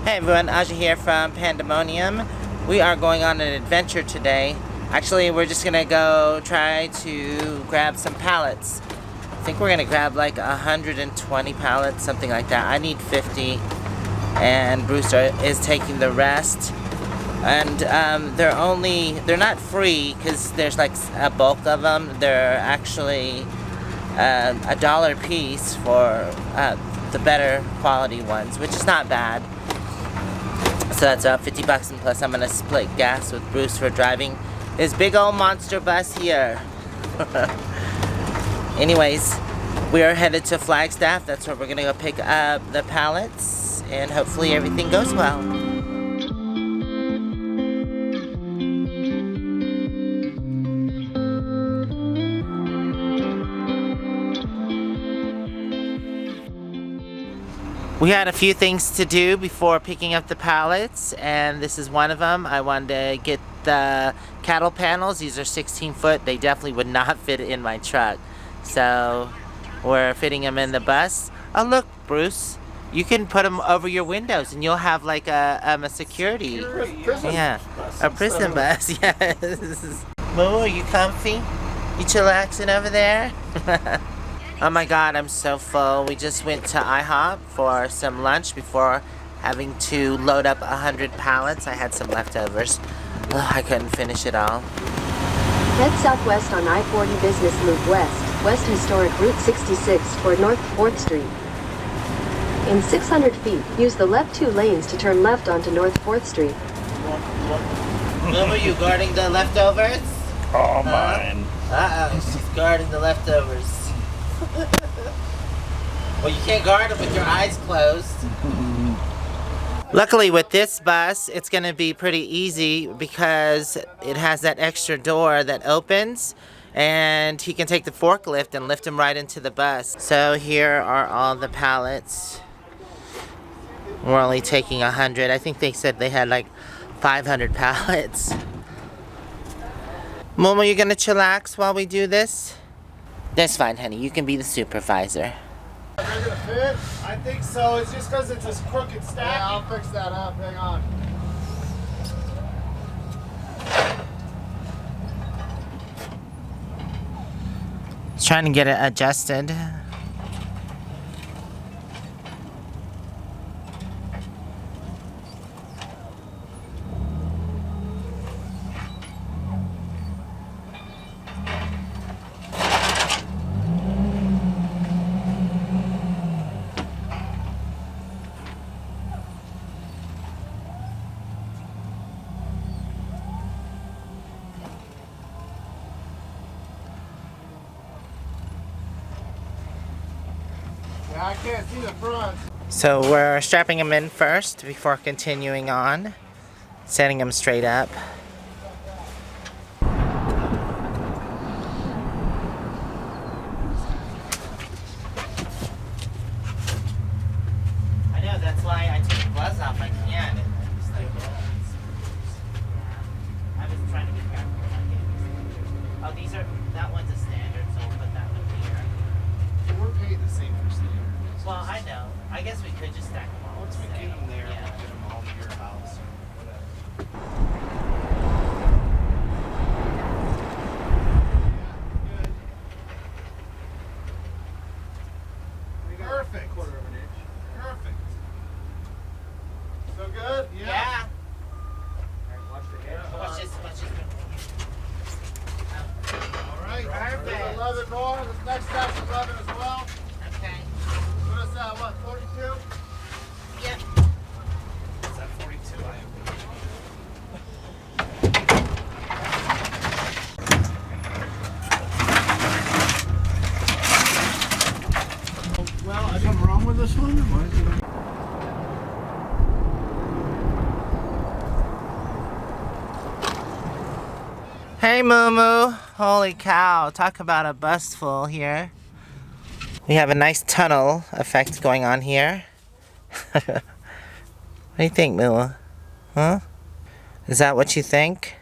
Hey everyone, Aja here from Panda Monium. We are going on an adventure today. Actually, we're just gonna go try to grab some pallets. I think we're gonna grab like 120 pallets, something like that. I need 50, and Brewster is taking the rest. And they're not free because there's like a bulk of them. They're actually $1 a piece for the better quality ones, which is not bad. So that's about 50 bucks, and plus I'm gonna split gas with Bruce for driving his big old monster bus here. Anyways, we are headed to Flagstaff. That's where we're gonna go pick up the pallets, and hopefully everything goes well. We had a few things to do before picking up the pallets, and this is one of them. I wanted to get the cattle panels. These are 16 foot. They definitely would not fit in my truck. So we're fitting them in the bus. Oh look, Bruce, you can put them over your windows and you'll have like a security. Yeah, a prison bus, yes. Moo, are you comfy? You chillaxing over there? Oh my god, I'm so full. We just went to IHOP for some lunch before having to load up 100 pallets. I had some leftovers. Ugh, I couldn't finish it all. Head southwest on I-40 Business Loop West, West Historic Route 66 toward North 4th Street. In 600 feet, use the left 2 lanes to turn left onto North 4th Street. Remember you guarding the leftovers? Oh, mine. Uh-oh, she's guarding the leftovers. Well, you can't guard them with your eyes closed. Luckily with this bus, it's going to be pretty easy because it has that extra door that opens, and he can take the forklift and lift them right into the bus. So here are all the pallets. We're only taking 100. I think they said they had like 500 pallets. Momo, you going to chillax while we do this? That's fine, honey. You can be the supervisor. They're gonna fit? I think so. It's just because it's a crooked stack. Yeah, I'll fix that up. Hang on. Just trying to get it adjusted. Yeah, I can't see the front. So we're strapping them in first before continuing on, setting them straight up. I know, that's why I took the gloves off. I can't. It's like, I was trying to be careful. Oh, that one's a standard, so we'll put that one here. We're paid the same for standard. Well, I know. I guess we could just stack them all. Once we get them there, Yeah. we'll get them all to your house. Whatever. Perfect. Quarter of an inch. Perfect. So good? Yeah. Alright, watch the head. Watch this. Alright. Perfect. There's 11 more. This next step's 11 as well. Okay. What is that? What, 42? Yep. Is that 42? I am. Well, is something wrong with this one? Why is it... Hey, Moo-moo. Holy cow. Talk about a bus full here. We have a nice tunnel effect going on here. What do you think, Moo? Huh? Is that what you think?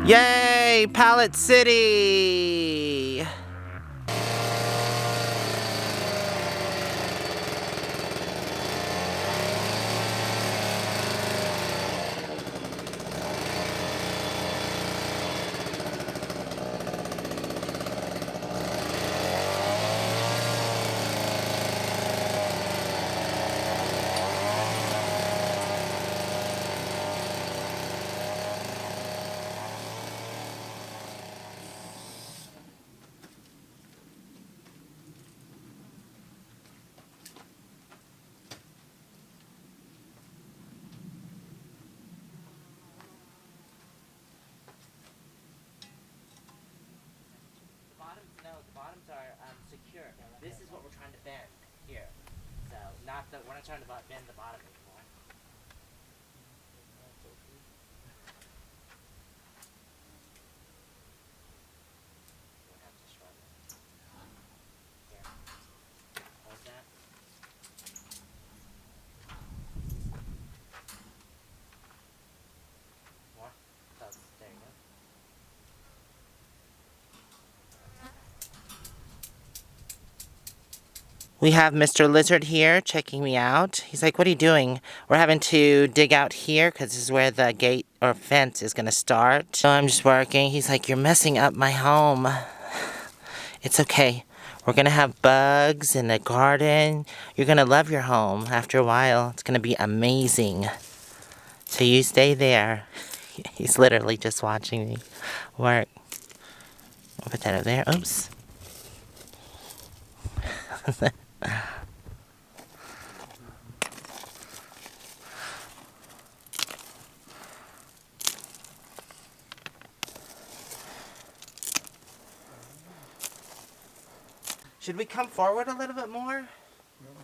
Yay! Pallet City! The bottoms are secure. This is what we're trying to bend here. So we're not trying to bend the bottom anymore. We'll have to shrug it. Here. Hold that. More. So there you go. We have Mr. Lizard here checking me out. He's like, what are you doing? We're having to dig out here because this is where the gate or fence is going to start. So I'm just working. He's like, you're messing up my home. It's okay. We're going to have bugs in the garden. You're going to love your home after a while. It's going to be amazing. So you stay there. He's literally just watching me work. I'll put that over there. Oops. Should we come forward a little bit more? No,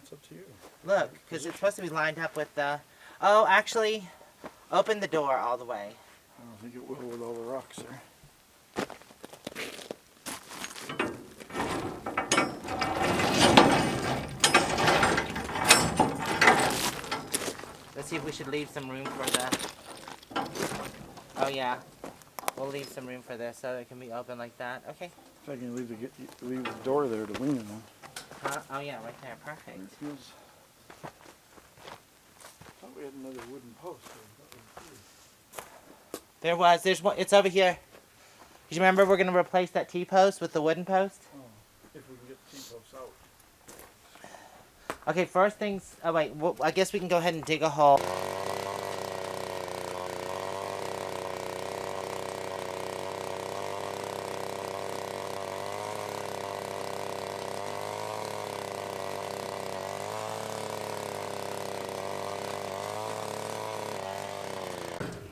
it's up to you. Look, because it's supposed to be lined up with the... Oh, actually, open the door all the way. I don't think it will with all the rocks there. Let's see if we should leave some room for the... Oh yeah, we'll leave some room for this so it can be open like that. Okay. If I can leave the door there to lean on. Oh yeah, right there. Perfect. I thought we had another wooden post. There was. There's one. It's over here. You remember we're going to replace that T-post with the wooden post? Oh, if we can get the T-posts out. Okay, first things... Oh, wait. Well, I guess we can go ahead and dig a hole.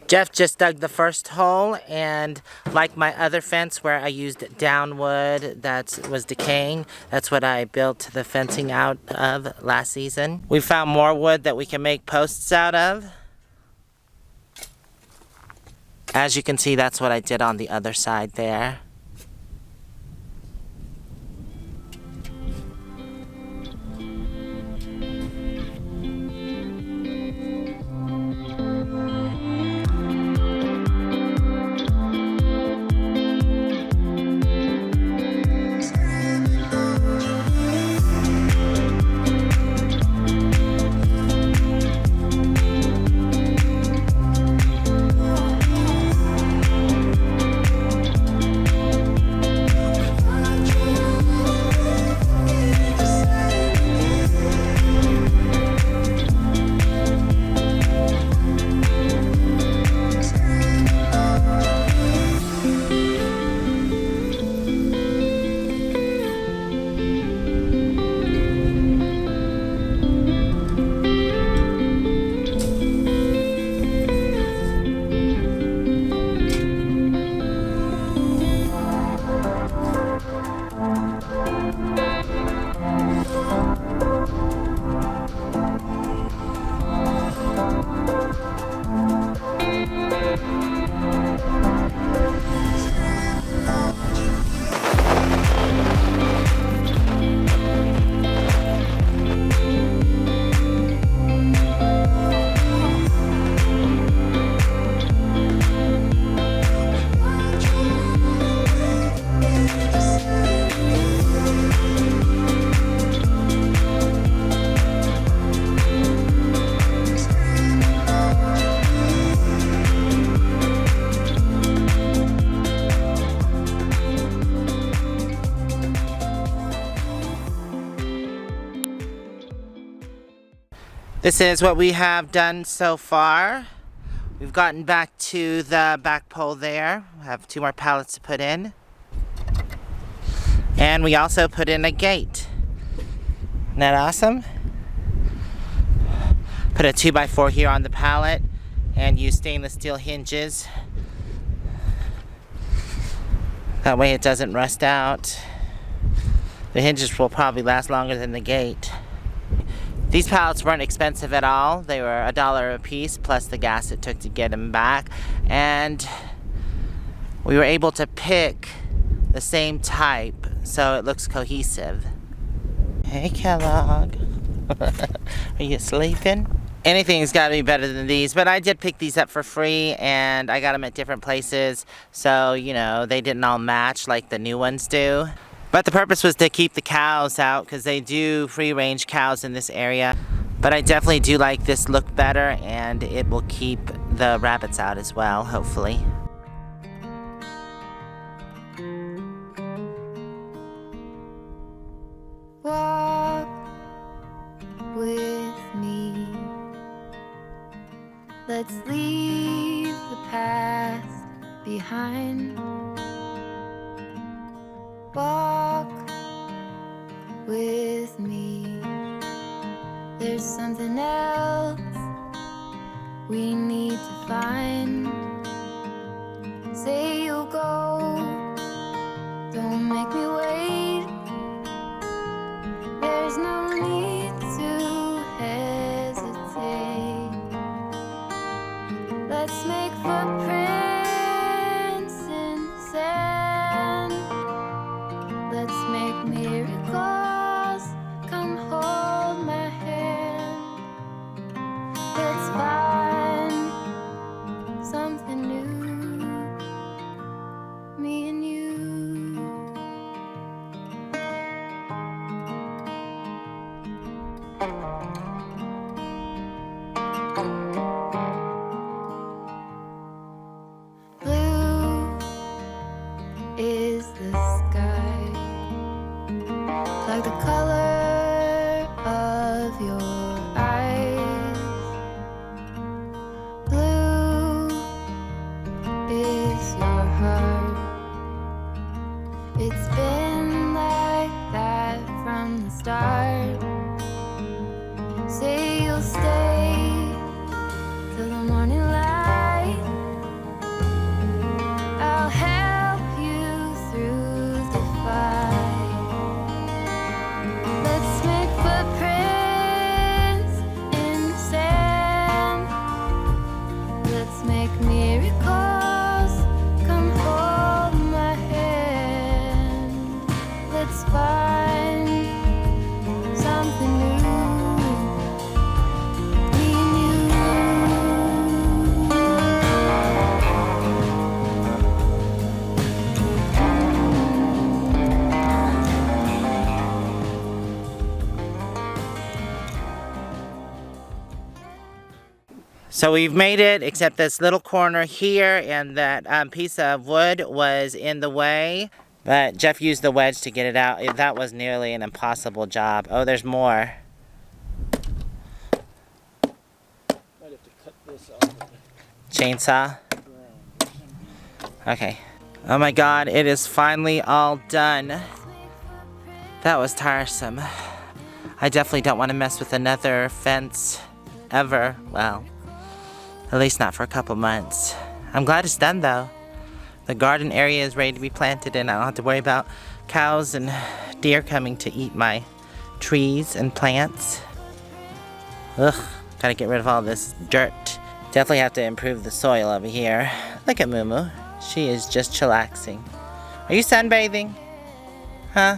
Jeff just dug the first hole, and like my other fence where I used down wood that was decaying, that's what I built the fencing out of last season. We found more wood that we can make posts out of. As you can see, that's what I did on the other side there. This is what we have done so far. We've gotten back to the back pole there. We have 2 more pallets to put in. And we also put in a gate. Isn't that awesome? Put a 2x4 here on the pallet and use stainless steel hinges. That way it doesn't rust out. The hinges will probably last longer than the gate. These pallets weren't expensive at all. They were $1 a piece plus the gas it took to get them back. And we were able to pick the same type so it looks cohesive. Hey Kellogg. Are you sleeping? Anything's got to be better than these, but I did pick these up for free and I got them at different places. So, you know, they didn't all match like the new ones do. But the purpose was to keep the cows out because they do free-range cows in this area. But I definitely do like this look better and it will keep the rabbits out as well, hopefully. Walk with me. Let's leave the past behind. Walk with me. There's something else we need to find. Say you'll go, don't make me wait. There's no need to hesitate. Let's make footprints in the sand. Let's make miracles. Come hold my hand. Let's find something new, me and you. Blue is the sky, like the color of your eyes. Blue is your heart. It's been like that from the start. Say you'll stay till the morning light. I'll help you through the fight. Let's make footprints in the sand. Let's make miracles. Come hold my hand. Let's find something new, me and you. So we've made it, except this little corner here and that piece of wood was in the way. But Jeff used the wedge to get it out. That was nearly an impossible job. Oh, there's more. Might have to cut this off. Chainsaw? Okay. Oh my god, it is finally all done. That was tiresome. I definitely don't want to mess with another fence ever. Well, at least not for a couple months. I'm glad it's done though. The garden area is ready to be planted and I don't have to worry about cows and deer coming to eat my trees and plants. Ugh, gotta get rid of all this dirt. Definitely have to improve the soil over here. Look at Moo-moo. She is just chillaxing. Are you sunbathing? Huh?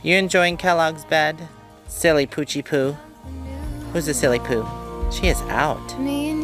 You enjoying Kellogg's bed? Silly Poochie Poo. Who's the silly poo? She is out. Me and